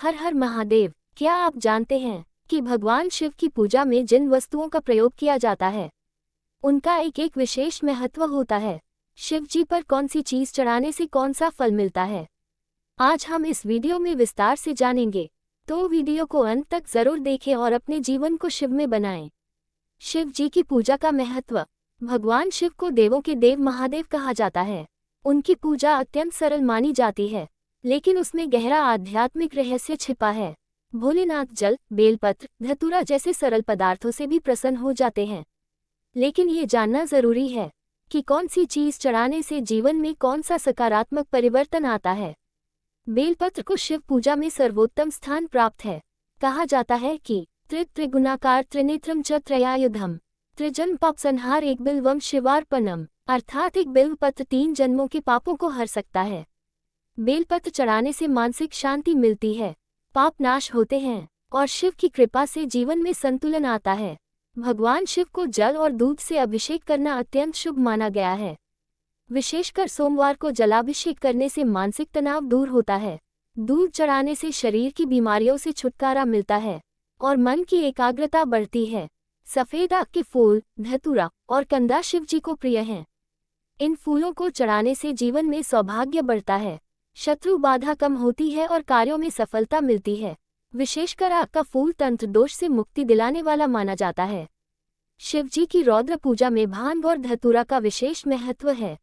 हर हर महादेव। क्या आप जानते हैं कि भगवान शिव की पूजा में जिन वस्तुओं का प्रयोग किया जाता है उनका एक एक विशेष महत्व होता है। शिव जी पर कौन सी चीज चढ़ाने से कौन सा फल मिलता है, आज हम इस वीडियो में विस्तार से जानेंगे, तो वीडियो को अंत तक जरूर देखें और अपने जीवन को शिव में बनाएं। शिव जी की पूजा का महत्व। भगवान शिव को देवों के देव महादेव कहा जाता है। उनकी पूजा अत्यंत सरल मानी जाती है, लेकिन उसमें गहरा आध्यात्मिक रहस्य छिपा है। भोलेनाथ जल, बेलपत्र, धतूरा जैसे सरल पदार्थों से भी प्रसन्न हो जाते हैं, लेकिन ये जानना जरूरी है कि कौन सी चीज चढ़ाने से जीवन में कौन सा सकारात्मक परिवर्तन आता है। बेलपत्र को शिव पूजा में सर्वोत्तम स्थान प्राप्त है। कहा जाता है कि त्रिगुणाकार त्रिनेत्रम च त्रयायुधम त्रिजन्म पाप संहार एक बिल्वम शिवार्पणम, अर्थात एक बेलपत्र 3 जन्मों के पापों को हर सकता है। बेलपत्र चढ़ाने से मानसिक शांति मिलती है, पाप नाश होते हैं और शिव की कृपा से जीवन में संतुलन आता है। भगवान शिव को जल और दूध से अभिषेक करना अत्यंत शुभ माना गया है। विशेषकर सोमवार को जलाभिषेक करने से मानसिक तनाव दूर होता है। दूध चढ़ाने से शरीर की बीमारियों से छुटकारा मिलता है और मन की एकाग्रता बढ़ती है। सफेद आक के फूल, धतूरा और कंदा शिव जी को प्रिय हैं। इन फूलों को चढ़ाने से जीवन में सौभाग्य बढ़ता है, शत्रु बाधा कम होती है और कार्यों में सफलता मिलती है। विशेषकर आक का फूल तंत्र दोष से मुक्ति दिलाने वाला माना जाता है। शिव जी की रौद्र पूजा में भांग और धतूरा का विशेष महत्व है।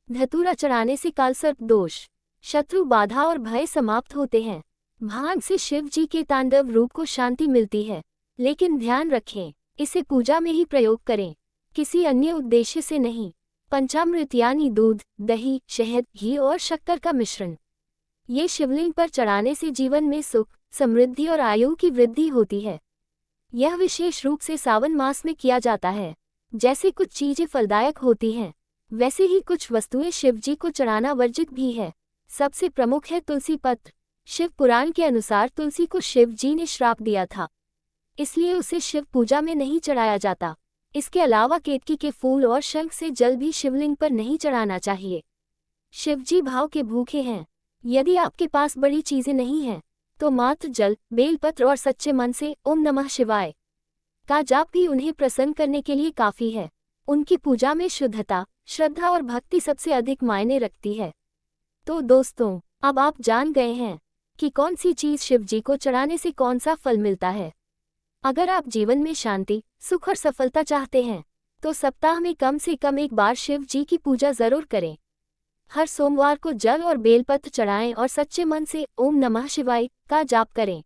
धतूरा चढ़ाने से कालसर्प दोष, शत्रु बाधा और भय समाप्त होते हैं। भांग से शिव जी के तांडव रूप को शांति मिलती है, लेकिन ध्यान रखें, इसे पूजा में ही प्रयोग करें, किसी अन्य उद्देश्य से नहीं। पंचामृत यानी दूध, दही, शहद, घी और शक्कर का मिश्रण, ये शिवलिंग पर चढ़ाने से जीवन में सुख, समृद्धि और आयु की वृद्धि होती है। यह विशेष रूप से सावन मास में किया जाता है। जैसे कुछ चीजें फलदायक होती हैं, वैसे ही कुछ वस्तुएं शिव जी को चढ़ाना वर्जित भी है। सबसे प्रमुख है तुलसी पत्र। शिव पुराण के अनुसार तुलसी को शिव जी ने श्राप दिया था, इसलिए उसे शिव पूजा में नहीं चढ़ाया जाता। इसके अलावा केतकी के फूल और शंख से जल भी शिवलिंग पर नहीं चढ़ाना चाहिए। शिव जी भाव के भूखे हैं। यदि आपके पास बड़ी चीजें नहीं हैं, तो मात्र जल, बेलपत्र और सच्चे मन से ओम नमः शिवाय का जाप भी उन्हें प्रसन्न करने के लिए काफी है। उनकी पूजा में शुद्धता, श्रद्धा और भक्ति सबसे अधिक मायने रखती है। तो दोस्तों, अब आप जान गए हैं कि कौन सी चीज शिव जी को चढ़ाने से कौन सा फल मिलता है। अगर आप जीवन में शांति, सुख और सफलता चाहते हैं, तो सप्ताह में कम से कम एक बार शिव जी की पूजा जरूर करें। हर सोमवार को जल और बेलपत्र चढ़ाएं और सच्चे मन से ओम नमः शिवाय का जाप करें।